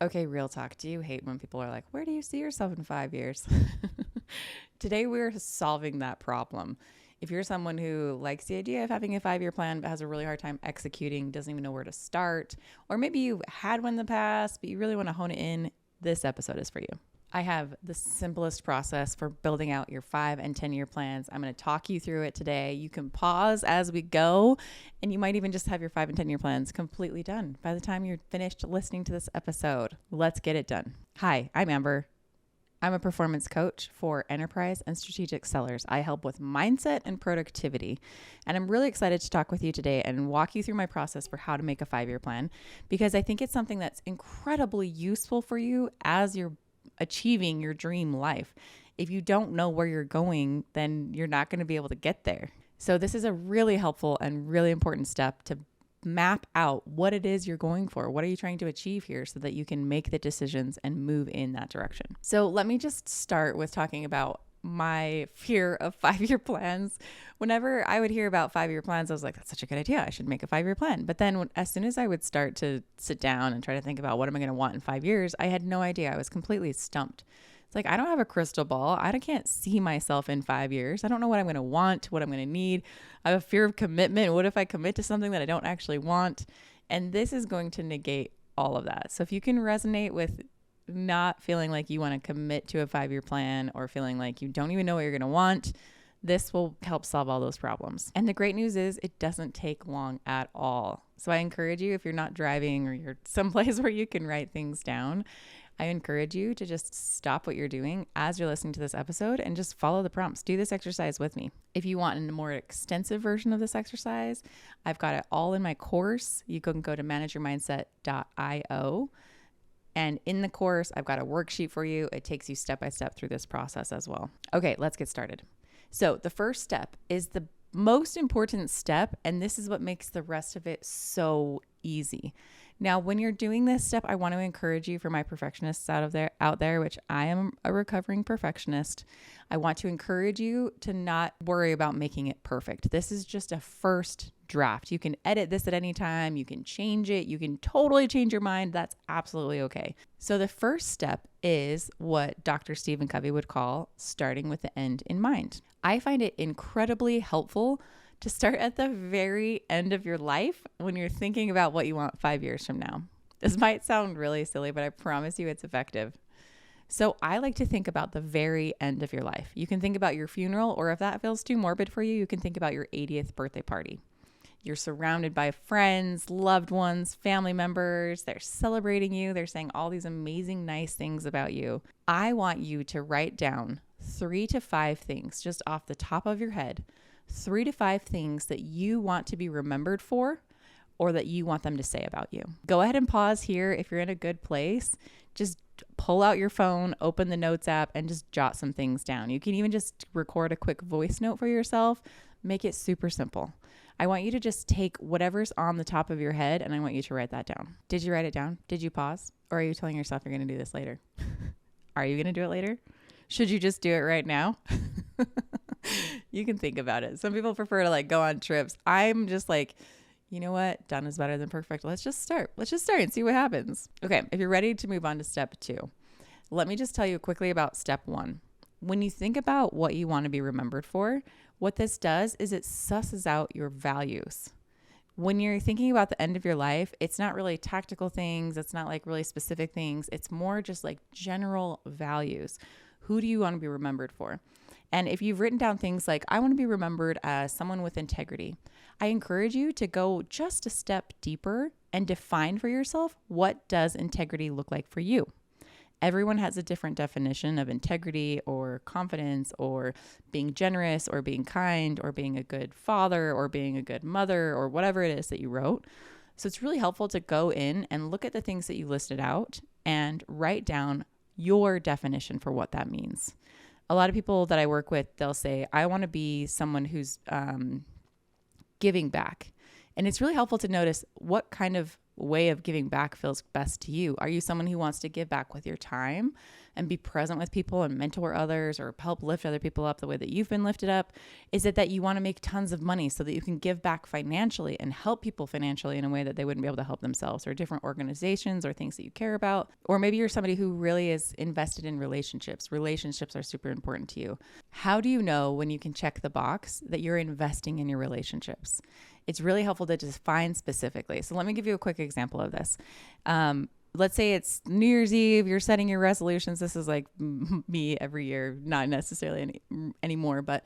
Okay, real talk. Do you hate when people are like, where do you see yourself in 5 years? Today, we're solving that problem. If you're someone who likes the idea of having a 5 year plan but has a really hard time executing, doesn't even know where to start, or maybe you had one in the past, but you really want to hone it in, this episode is for you. I have the simplest process for building out your 5 and 10 year plans. I'm going to talk you through it today. You can pause as we go, and you might even just have your 5 and 10 year plans completely done by the time you're finished listening to this episode. Let's get it done. Hi, I'm Amber. I'm a performance coach for enterprise and strategic sellers. I help with mindset and productivity. And I'm really excited to talk with you today and walk you through my process for how to make a 5 year plan, because I think it's something that's incredibly useful for you as you're achieving your dream life. If you don't know where you're going, then you're not going to be able to get there. So this is a really helpful and really important step to map out what it is you're going for. What are you trying to achieve here so that you can make the decisions and move in that direction? So let me just start with talking about my fear of 5 year plans. Whenever I would hear about 5 year plans, I was like, that's such a good idea. I should make a 5 year plan. But then as soon as I would start to sit down and try to think about what am I going to want in 5 years, I had no idea. I was completely stumped. It's like, I don't have a crystal ball. I can't see myself in 5 years. I don't know what I'm going to want, what I'm going to need. I have a fear of commitment. What if I commit to something that I don't actually want? And this is going to negate all of that. So if you can resonate with not feeling like you want to commit to a 5 year plan or feeling like you don't even know what you're going to want, this will help solve all those problems. And the great news is it doesn't take long at all. So I encourage you, if you're not driving or you're someplace where you can write things down, I encourage you to just stop what you're doing as you're listening to this episode and just follow the prompts. Do this exercise with me. If you want a more extensive version of this exercise, I've got it all in my course. You can go to manageyourmindset.io. And in the course, I've got a worksheet for you. It takes you step by step through this process as well. Okay, let's get started. So the first step is the most important step, and this is what makes the rest of it so easy. Now, when you're doing this step, I want to encourage you, for my perfectionists out there, which I am a recovering perfectionist, I want to encourage you to not worry about making it perfect. This is just a first draft. You can edit this at any time. You can change it. You can totally change your mind. That's absolutely okay. So the first step is what Dr. Stephen Covey would call starting with the end in mind. I find it incredibly helpful to start at the very end of your life when you're thinking about what you want 5 years from now. This might sound really silly, but I promise you it's effective. So I like to think about the very end of your life. You can think about your funeral, or if that feels too morbid for you, you can think about your 80th birthday party. You're surrounded by friends, loved ones, family members. They're celebrating you. They're saying all these amazing, nice things about you. I want you to write down 3 to 5 things just off the top of your head, 3 to 5 things that you want to be remembered for, or that you want them to say about you. Go ahead and pause here. If you're in a good place, just pull out your phone, open the notes app, and just jot some things down. You can even just record a quick voice note for yourself. Make it super simple. I want you to just take whatever's on the top of your head, and I want you to write that down. Did you write it down? Did you pause? Or are you telling yourself you're going to do this later? Are you going to do it later? Should you just do it right now? You can think about it. Some people prefer to go on trips. I'm just like, you know what? Done is better than perfect. Let's just start and see what happens. Okay. If you're ready to move on to step 2, let me just tell you quickly about step 1. When you think about what you want to be remembered for, what this does is it susses out your values. When you're thinking about the end of your life, it's not really tactical things. It's not really specific things. It's more just general values. Who do you want to be remembered for? And if you've written down things like, I want to be remembered as someone with integrity, I encourage you to go just a step deeper and define for yourself, what does integrity look like for you? Everyone has a different definition of integrity or confidence or being generous or being kind or being a good father or being a good mother or whatever it is that you wrote. So it's really helpful to go in and look at the things that you listed out and write down your definition for what that means. A lot of people that I work with, they'll say, I want to be someone who's giving back. And it's really helpful to notice what kind of way of giving back feels best to you. Are you someone who wants to give back with your time and be present with people and mentor others or help lift other people up the way that you've been lifted up? Is it that you want to make tons of money so that you can give back financially and help people financially in a way that they wouldn't be able to help themselves, or different organizations or things that you care about? Or maybe you're somebody who really is invested in relationships. Relationships are super important to you. How do you know when you can check the box that you're investing in your relationships? It's really helpful to define specifically. So let me give you a quick example of this. Let's say it's New Year's Eve, you're setting your resolutions. This is like me every year, not necessarily anymore, but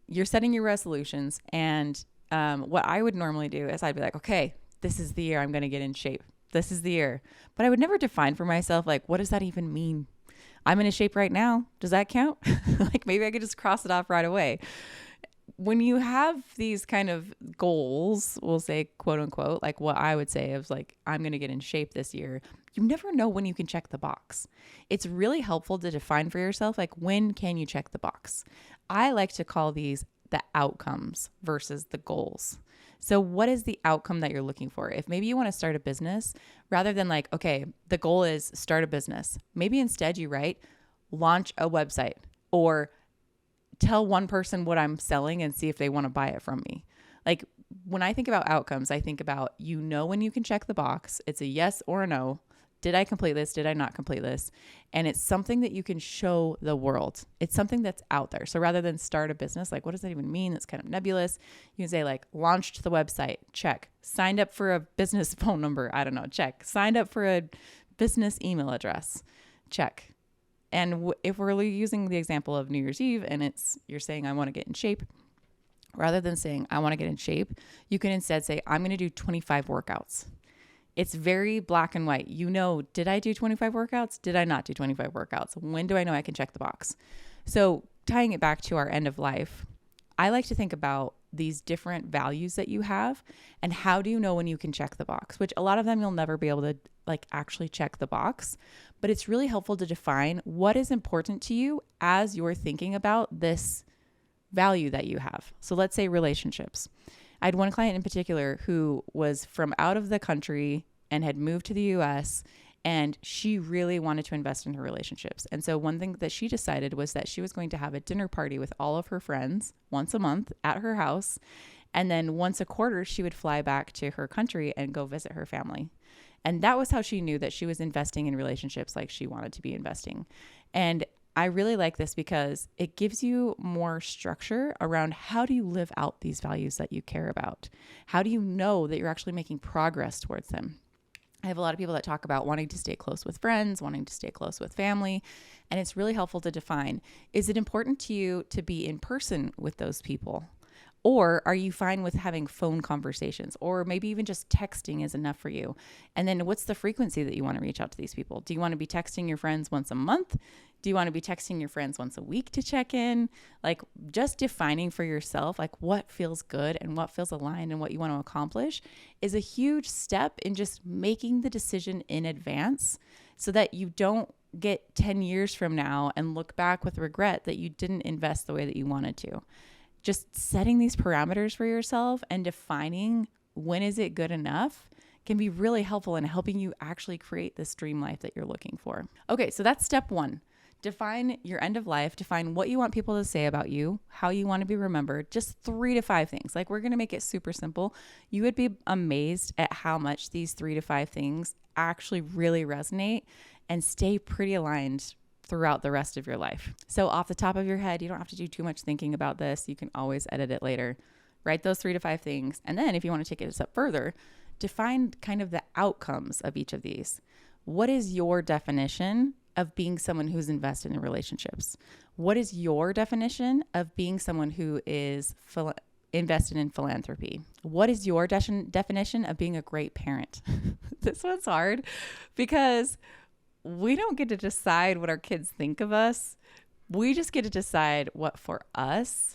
you're setting your resolutions. And what I would normally do is I'd be like, okay, this is the year I'm going to get in shape. This is the year. But I would never define for myself, like, what does that even mean? I'm in shape right now. Does that count? Like maybe I could just cross it off right away. When you have these kind of goals, we'll say, quote unquote, like what I would say is like, I'm going to get in shape this year. You never know when you can check the box. It's really helpful to define for yourself, like, when can you check the box? I like to call these the outcomes versus the goals. So what is the outcome that you're looking for? If maybe you want to start a business, rather than like, okay, the goal is start a business, maybe instead you write, launch a website, or tell one person what I'm selling and see if they want to buy it from me. Like when I think about outcomes, I think about, when you can check the box. It's a yes or a no. Did I complete this? Did I not complete this? And it's something that you can show the world. It's something that's out there. So rather than start a business, like what does that even mean? It's kind of nebulous. You can say like, launched the website, check. Signed up for a business phone number, I don't know, check. Signed up for a business email address, check. And if we're using the example of New Year's Eve and you're saying, I want to get in shape, rather than saying, I want to get in shape, you can instead say, I'm going to do 25 workouts. It's very black and white. Did I do 25 workouts? Did I not do 25 workouts? When do I know I can check the box? So tying it back to our end of life, I like to think about these different values that you have and how do you know when you can check the box, which a lot of them you'll never be able to like actually check the box, but it's really helpful to define what is important to you as you're thinking about this value that you have. So let's say relationships. I had one client in particular who was from out of the country and had moved to the US, and she really wanted to invest in her relationships. And so one thing that she decided was that she was going to have a dinner party with all of her friends once a month at her house. And then once a quarter, she would fly back to her country and go visit her family. And that was how she knew that she was investing in relationships like she wanted to be investing. And I really like this because it gives you more structure around how do you live out these values that you care about? How do you know that you're actually making progress towards them? I have a lot of people that talk about wanting to stay close with friends, wanting to stay close with family, and it's really helpful to define, is it important to you to be in person with those people? Or are you fine with having phone conversations, or maybe even just texting is enough for you? And then what's the frequency that you want to reach out to these people? Do you want to be texting your friends once a month? Do you want to be texting your friends once a week to check in? Like just defining for yourself, like what feels good and what feels aligned and what you want to accomplish is a huge step in just making the decision in advance so that you don't get 10 years from now and look back with regret that you didn't invest the way that you wanted to. Just setting these parameters for yourself and defining when is it good enough can be really helpful in helping you actually create this dream life that you're looking for. Okay, so that's step one. Define your end of life, define what you want people to say about you, how you want to be remembered, just 3 to 5 things. Like we're going to make it super simple. You would be amazed at how much these 3 to 5 things actually really resonate and stay pretty aligned throughout the rest of your life. So off the top of your head, you don't have to do too much thinking about this. You can always edit it later. Write those 3 to 5 things. And then if you want to take it a step further, define kind of the outcomes of each of these. What is your definition of being someone who's invested in relationships? What is your definition of being someone who is invested in philanthropy? What is your definition of being a great parent? This one's hard because we don't get to decide what our kids think of us. We just get to decide what for us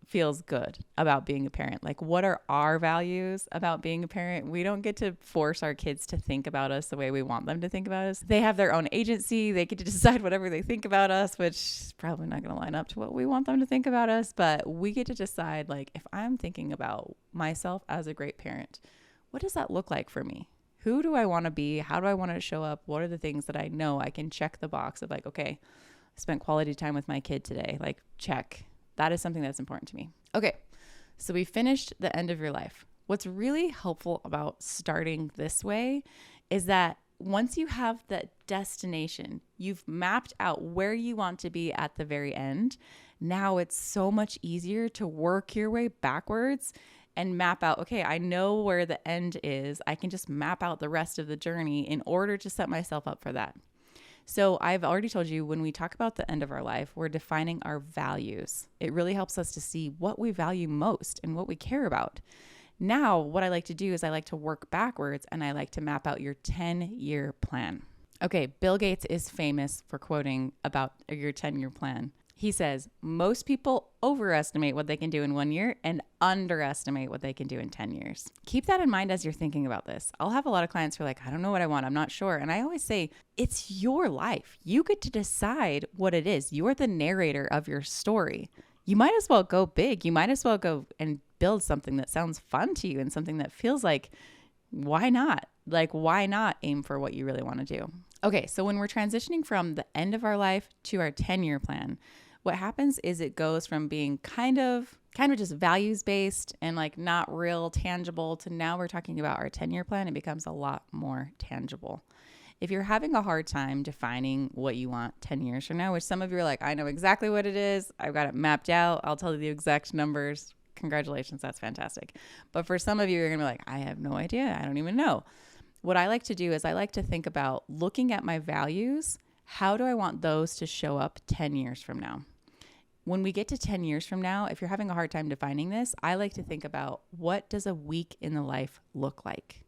feels good about being a parent. Like what are our values about being a parent? We don't get to force our kids to think about us the way we want them to think about us. They have their own agency. They get to decide whatever they think about us, which is probably not going to line up to what we want them to think about us. But we get to decide, like, if I'm thinking about myself as a great parent, what does that look like for me? who do I want to be? How do I want to show up? What are the things that I know I can check the box of, like, okay, I spent quality time with my kid today. Like, check. That is something that's important to me. Okay. So we finished the end of your life. What's really helpful about starting this way is that once you have that destination, you've mapped out where you want to be at the very end. Now it's so much easier to work your way backwards and map out, okay, I know where the end is. I can just map out the rest of the journey in order to set myself up for that. So I've already told you, when we talk about the end of our life, we're defining our values. It really helps us to see what we value most and what we care about. Now, what I like to do is I like to work backwards, and I like to map out your 10-year plan. Okay, Bill Gates is famous for quoting about your 10-year plan. He says, most people overestimate what they can do in 1 year and underestimate what they can do in 10 years. Keep that in mind as you're thinking about this. I'll have a lot of clients who are like, I don't know what I want. I'm not sure. And I always say, it's your life. You get to decide what it is. You're the narrator of your story. You might as well go big. You might as well go and build something that sounds fun to you and something that feels like, why not? Like, why not aim for what you really want to do? Okay, so when we're transitioning from the end of our life to our 10-year plan, what happens is it goes from being kind of just values based and like not real tangible to now we're talking about our 10-year plan. It becomes a lot more tangible. If you're having a hard time defining what you want 10 years from now, which some of you are like, I know exactly what it is. I've got it mapped out. I'll tell you the exact numbers. Congratulations. That's fantastic. But for some of you, you're going to be like, I have no idea. I don't even know. What I like to do is I like to think about looking at my values. How do I want those to show up 10 years from now? When we get to 10 years from now, if you're having a hard time defining this, I like to think about, what does a week in the life look like?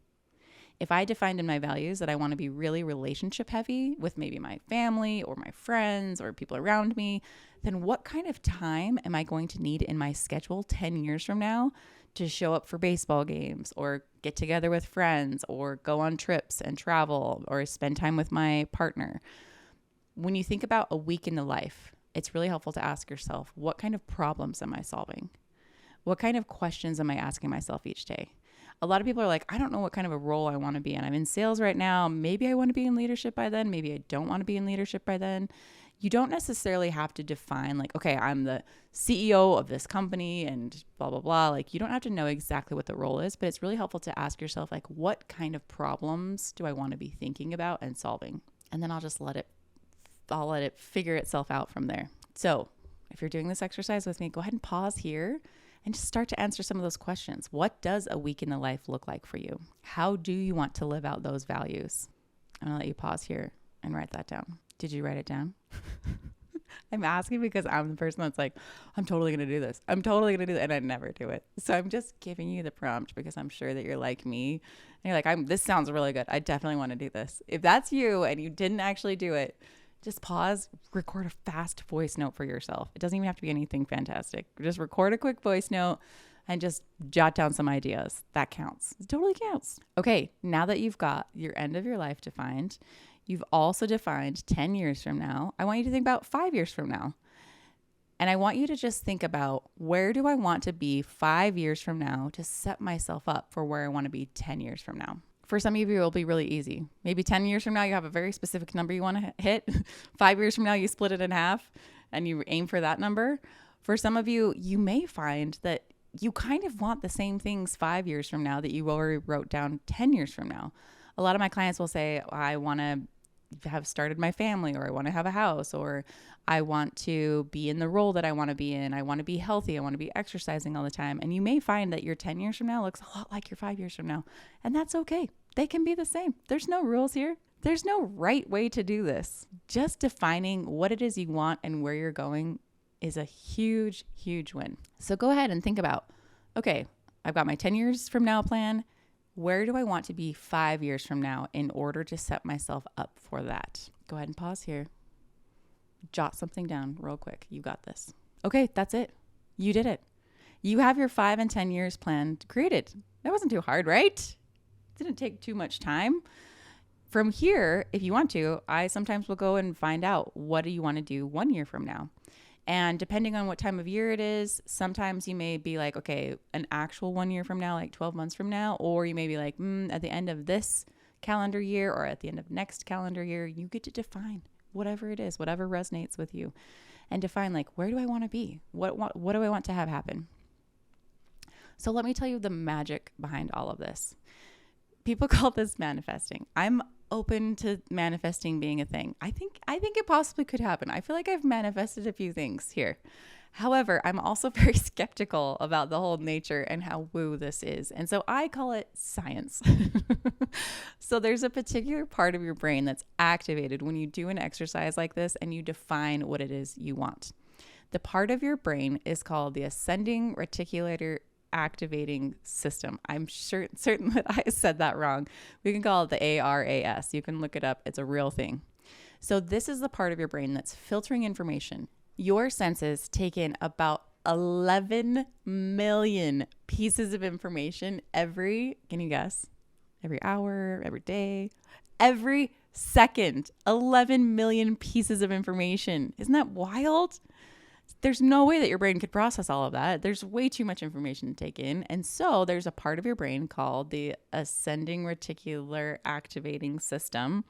If I defined in my values that I want to be really relationship heavy with maybe my family or my friends or people around me, then what kind of time am I going to need in my schedule 10 years from now to show up for baseball games or get together with friends or go on trips and travel or spend time with my partner? When you think about a week in the life, it's really helpful to ask yourself, what kind of problems am I solving? What kind of questions am I asking myself each day? A lot of people are like, I don't know what kind of a role I want to be in. I'm in sales right now. Maybe I want to be in leadership by then. Maybe I don't want to be in leadership by then. You don't necessarily have to define like, okay, I'm the CEO of this company and blah, blah, blah. Like, you don't have to know exactly what the role is, but it's really helpful to ask yourself, like, what kind of problems do I want to be thinking about and solving? And then I'll let it figure itself out from there. So if you're doing this exercise with me, go ahead and pause here and just start to answer some of those questions. What does a week in the life look like for you? How do you want to live out those values? I'm going to let you pause here and write that down. Did you write it down? I'm asking because I'm the person that's like, I'm totally going to do this. I'm totally going to do that. And I never do it. So I'm just giving you the prompt because I'm sure that you're like me. And you're like, this sounds really good. I definitely want to do this. If that's you and you didn't actually do it, just pause, record a fast voice note for yourself. It doesn't even have to be anything fantastic. Just record a quick voice note and just jot down some ideas. That counts. It totally counts. Okay, now that you've got your end of your life defined, you've also defined 10 years from now. I want you to think about 5 years from now. And I want you to just think about, where do I want to be 5 years from now to set myself up for where I want to be 10 years from now? For some of you, it'll be really easy. Maybe 10 years from now, you have a very specific number you want to hit. 5 years from now, you split it in half and you aim for that number. For some of you, you may find that you kind of want the same things 5 years from now that you already wrote down 10 years from now. A lot of my clients will say, I want to have started my family, or I want to have a house, or I want to be in the role that I want to be in. I want to be healthy. I want to be exercising all the time. And you may find that your 10 years from now looks a lot like your 5 years from now. And that's okay. They can be the same. There's no rules here. There's no right way to do this. Just defining what it is you want and where you're going is a huge, huge win. So go ahead and think about, okay, I've got my 10 years from now plan. Where do I want to be 5 years from now in order to set myself up for that? Go ahead and pause here. Jot something down real quick. You got this. Okay, that's it. You did it. You have your 5 and 10 years plan created. That wasn't too hard, right? Didn't take too much time. From here, if you want to, I sometimes will go and find out, what do you want to do 1 year from now? And depending on what time of year it is, sometimes you may be like, okay, an actual 1 year from now, like 12 months from now, or you may be like, at the end of this calendar year or at the end of next calendar year, you get to define whatever it is, whatever resonates with you, and define like, where do I want to be? What do I want to have happen? So let me tell you the magic behind all of this. People call this manifesting. I'm open to manifesting being a thing. I think it possibly could happen. I feel like I've manifested a few things here. However, I'm also very skeptical about the whole nature and how woo this is. And so I call it science. So there's a particular part of your brain that's activated when you do an exercise like this and you define what it is you want. The part of your brain is called the ascending reticular activating system. I'm certain that I said that wrong. We can call it the ARAS. You can look it up. It's a real thing. So this is the part of your brain that's filtering information. Your senses take in about 11 million pieces of information can you guess? Every hour, every day, every second, 11 million pieces of information. Isn't that wild? There's no way that your brain could process all of that. There's way too much information to take in. And so there's a part of your brain called the ascending reticular activating system,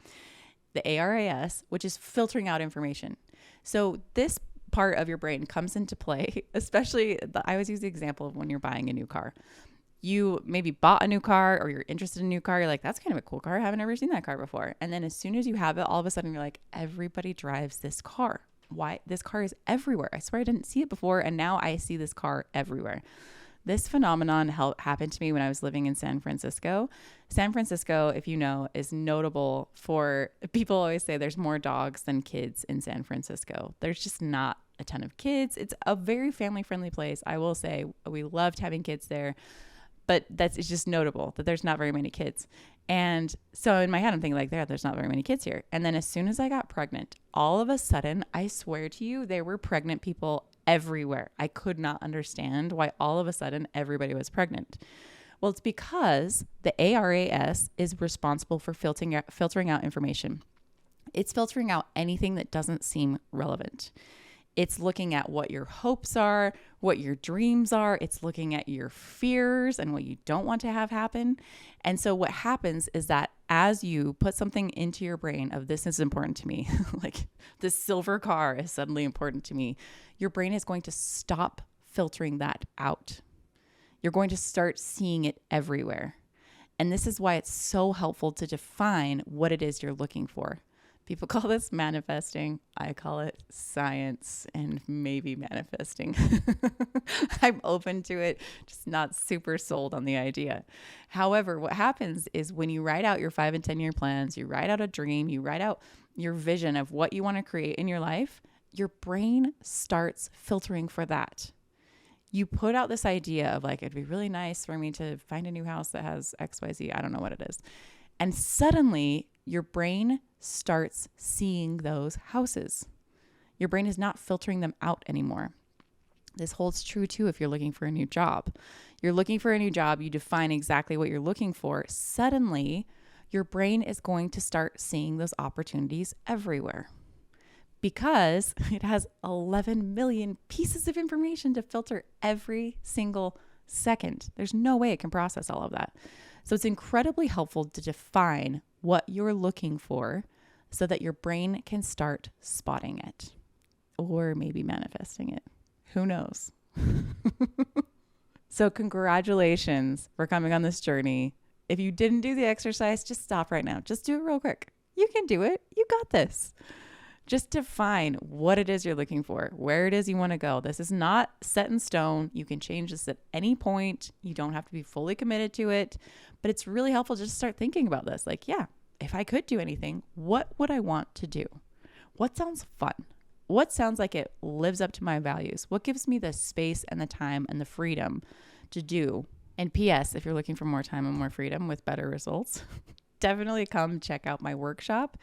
the ARAS, which is filtering out information. So this part of your brain comes into play, especially, I always use the example of when you're buying a new car. You maybe bought a new car or you're interested in a new car. You're like, that's kind of a cool car. I haven't ever seen that car before. And then as soon as you have it, all of a sudden you're like, everybody drives this car. Why? This car is everywhere. I swear I didn't see it before. And now I see this car everywhere. This phenomenon happened to me when I was living in San Francisco. San Francisco, if you know, is notable for, people always say there's more dogs than kids in San Francisco. There's just not a ton of kids. It's a very family-friendly place. I will say we loved having kids there, but it's just notable that there's not very many kids. And so in my head, I'm thinking like, there's not very many kids here. And then as soon as I got pregnant, all of a sudden, I swear to you, there were pregnant people everywhere. I could not understand why all of a sudden everybody was pregnant. Well, it's because the ARAS is responsible for filtering out information. It's filtering out anything that doesn't seem relevant. It's looking at what your hopes are, what your dreams are. It's looking at your fears and what you don't want to have happen. And so what happens is that as you put something into your brain of this is important to me, like this silver car is suddenly important to me, your brain is going to stop filtering that out. You're going to start seeing it everywhere. And this is why it's so helpful to define what it is you're looking for. People call this manifesting. I call it science and maybe manifesting. I'm open to it, just not super sold on the idea. However, what happens is when you write out your 5 and 10 year plans, you write out a dream, you write out your vision of what you want to create in your life, your brain starts filtering for that. You put out this idea of like, it'd be really nice for me to find a new house that has XYZ. I don't know what it is. And suddenly your brain starts seeing those houses. Your brain is not filtering them out anymore. This holds true too if you're looking for a new job. You're looking for a new job, you define exactly what you're looking for. Suddenly, your brain is going to start seeing those opportunities everywhere because it has 11 million pieces of information to filter every single second. There's no way it can process all of that. So it's incredibly helpful to define what you're looking for so that your brain can start spotting it or maybe manifesting it. Who knows? So congratulations for coming on this journey. If you didn't do the exercise, just stop right now. Just do it real quick. You can do it. You got this. Just define what it is you're looking for, where it is you want to go. This is not set in stone. You can change this at any point. You don't have to be fully committed to it, but it's really helpful just to start thinking about this. Like, yeah, if I could do anything, what would I want to do? What sounds fun? What sounds like it lives up to my values? What gives me the space and the time and the freedom to do? And P.S., if you're looking for more time and more freedom with better results, definitely come check out my workshop.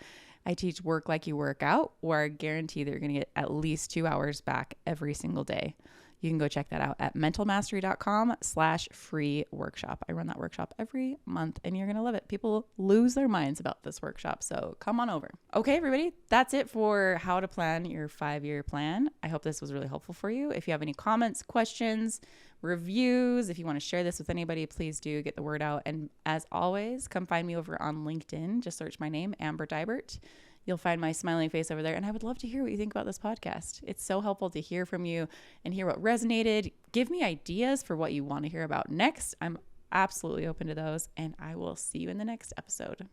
I teach Work Like You Work Out, where I guarantee that you're going to get at least 2 hours back every single day. you can go check that out at mentalmastery.com/free workshop. I run that workshop every month and you're going to love it. People lose their minds about this workshop. So come on over. Okay, everybody, that's it for how to plan your 5-year plan. I hope this was really helpful for you. If you have any comments, questions, reviews, if you want to share this with anybody, please do get the word out. And as always, come find me over on LinkedIn. Just search my name, Amber Deibert. You'll find my smiling face over there. And I would love to hear what you think about this podcast. It's so helpful to hear from you and hear what resonated. Give me ideas for what you want to hear about next. I'm absolutely open to those. And I will see you in the next episode.